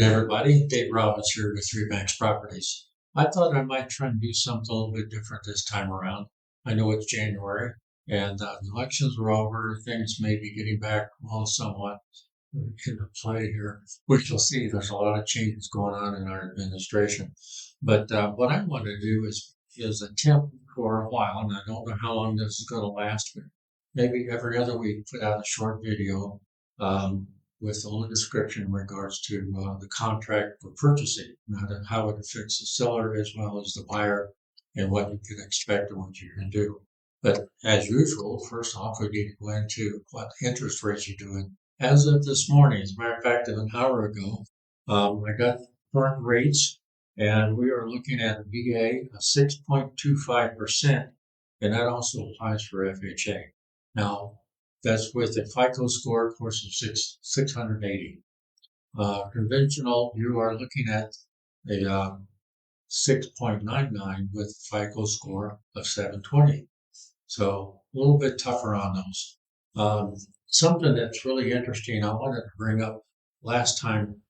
Everybody, Dave Robbins here with Three Banks Properties. I thought I might try and do something a little bit different this time around. I know it's January and the elections are over. Things may be getting back well somewhat into play here. We shall see. There's a lot of changes going on in our administration. But what I want to do is attempt for a while, and I don't know how long this is going to last, but maybe every other week put out a short video um, with a little description in regards to the contract for purchasing, how it affects the seller as well as the buyer, and what you can expect and what you can do. But as usual, first off, we need to go into what interest rates are doing. As of this morning, as a matter of fact, an hour ago, I got current rates, and we are looking at a VA of 6.25%, and that also applies for FHA. Now, that's with a FICO score, of course, of 680. Conventional, you are looking at a 6.99 with FICO score of 720. So a little bit tougher on those. Something that's really interesting, I wanted to bring up last time.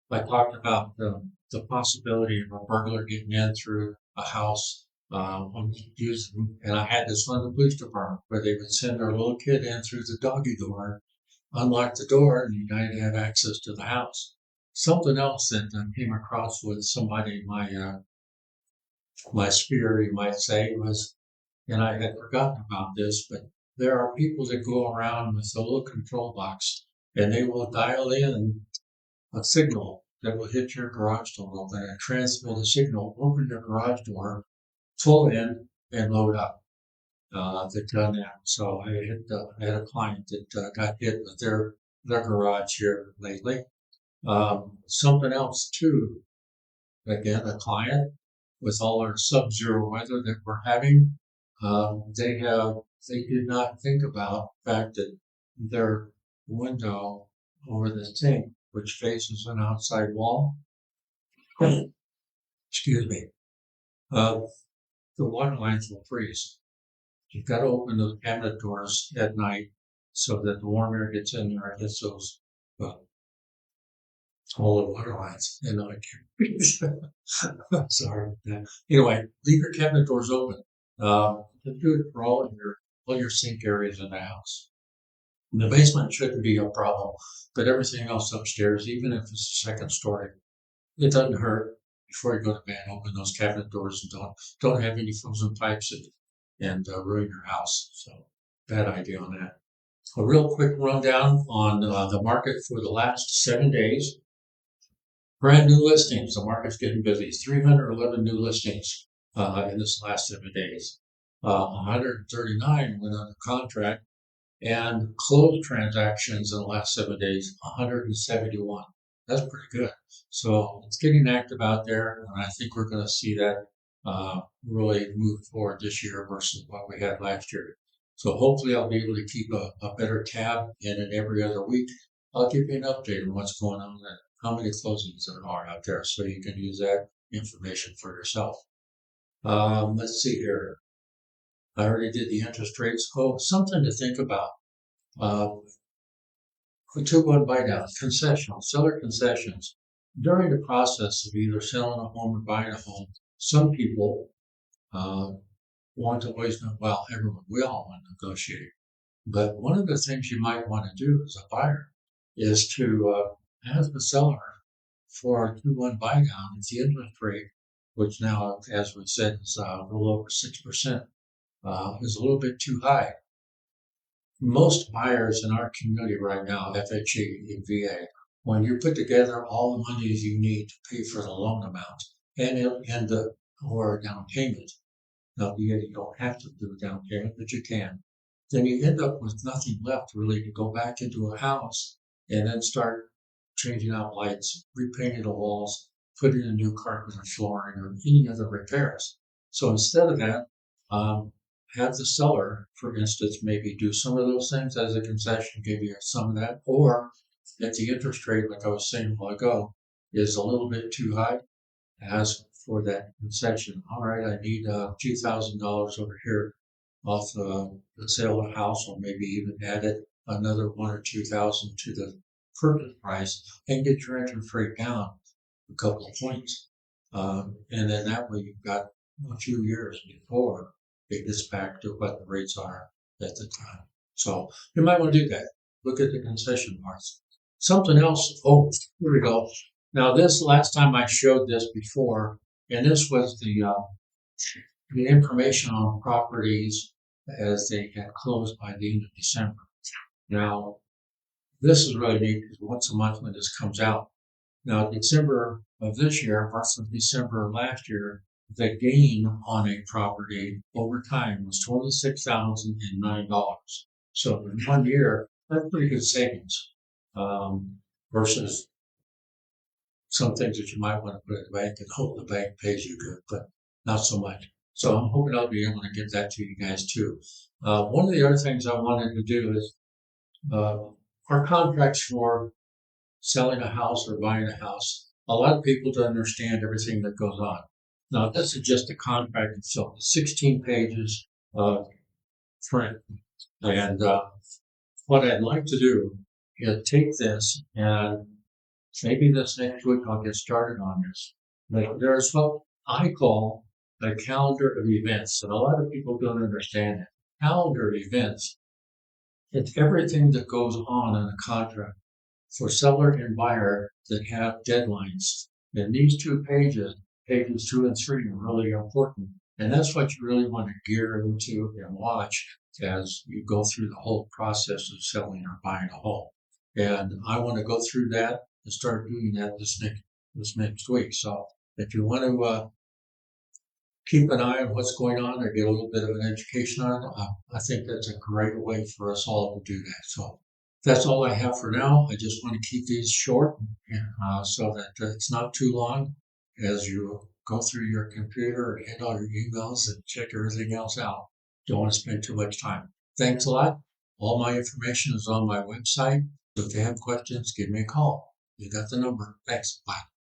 I talked about the possibility of a burglar getting in through a house. And I had this one in the police department where they would send their little kid in through the doggy door, unlock the door, and you guys have access to the house. Something else that I came across with somebody in my sphere, you might say, was, and I had forgotten about this, but there are people that go around with a little control box and they will dial in a signal that will hit your garage door open and transmit a signal, open your garage door, pull in, and load up. They've done that. So I had a client that got hit with their garage here lately. Something else too, again, a client with all our sub-zero weather that we're having, they did not think about the fact that their window over the sink, which faces an outside wall, excuse me, uh, the water lines will freeze. You've got to open those cabinet doors at night so that the warm air gets in there and hits those uh, all the water lines. And I can't. Sorry. Anyway, leave your cabinet doors open. Do it for all your sink areas in the house. The basement shouldn't be a problem, but everything else upstairs, even if it's a second story, it doesn't hurt. Before you go to bed, open those cabinet doors and don't have any frozen pipes and ruin your house. So bad idea on that. A real quick rundown on the market for the last 7 days. Brand new listings. The market's getting busy. 311 new listings in this last 7 days. 139 went under contract, and closed transactions in the last 7 days, 171. That's pretty good. So it's getting active out there, and I think we're going to see that really move forward this year versus what we had last year. So hopefully I'll be able to keep a better tab in it every other week. I'll give you an update on what's going on and how many closings there are out there, so you can use that information for yourself. Let's see here. I already did the interest rates. Oh, something to think about. For 2-1 buy down, concessional, seller concessions. During the process of either selling a home or buying a home, some people want to always know, well, we all want to negotiate. But one of the things you might want to do as a buyer is to ask the seller for a 2-1 buy down if the interest rate, which now, as we said, is a little over 6%, is a little bit too high. Most buyers in our community right now, FHA and VA, when you put together all the monies you need to pay for the loan amount and or down payment, now you don't have to do a down payment, but you can, then you end up with nothing left really to go back into a house and then start changing out lights, repainting the walls, putting in new carpet or flooring or any other repairs. So instead of that, have the seller, for instance, maybe do some of those things as a concession, give you some of that, or if the interest rate, like I was saying a while ago, is a little bit too high, ask for that concession. All right, I need $2,000 over here off the sale of the house, or maybe even add it another 1 or 2,000 to the purchase price and get your interest rate down. a couple of points. And then that way you've got a few years before it gets back to what the rates are at the time. So you might want to do that. Look at the concession parts. Something else. Oh, here we go. Now this last time I showed this before, and this was the information on properties as they had closed by the end of December. Now this is really neat because once a month when this comes out. Now, December of this year versus December of last year, the gain on a property over time was $26,009. So in 1 year, that's pretty good savings versus some things that you might want to put in the bank and hope the bank pays you good, but not so much. So I'm hoping I'll be able to get that to you guys too. One of the other things I wanted to do is our contracts for selling a house or buying a house. A lot of people don't understand everything that goes on. Now, this is just a contract itself, 16 pages of print. And what I'd like to do is take this and maybe this next week I'll get started on this. But there's what I call a calendar of events, and a lot of people don't understand it. Calendar of events, it's everything that goes on in a contract for seller and buyer that have deadlines. And these 2 pages, pages 2 and 3, are really important. And that's what you really want to gear into and watch as you go through the whole process of selling or buying a home. And I want to go through that and start doing that this next week. So if you want to keep an eye on what's going on or get a little bit of an education on it, I think that's a great way for us all to do that. So that's all I have for now. I just want to keep these short so that it's not too long as you go through your computer and all your emails and check everything else out. Don't want to spend too much time. Thanks a lot. All my information is on my website. So if you have questions, give me a call. You got the number. Thanks. Bye.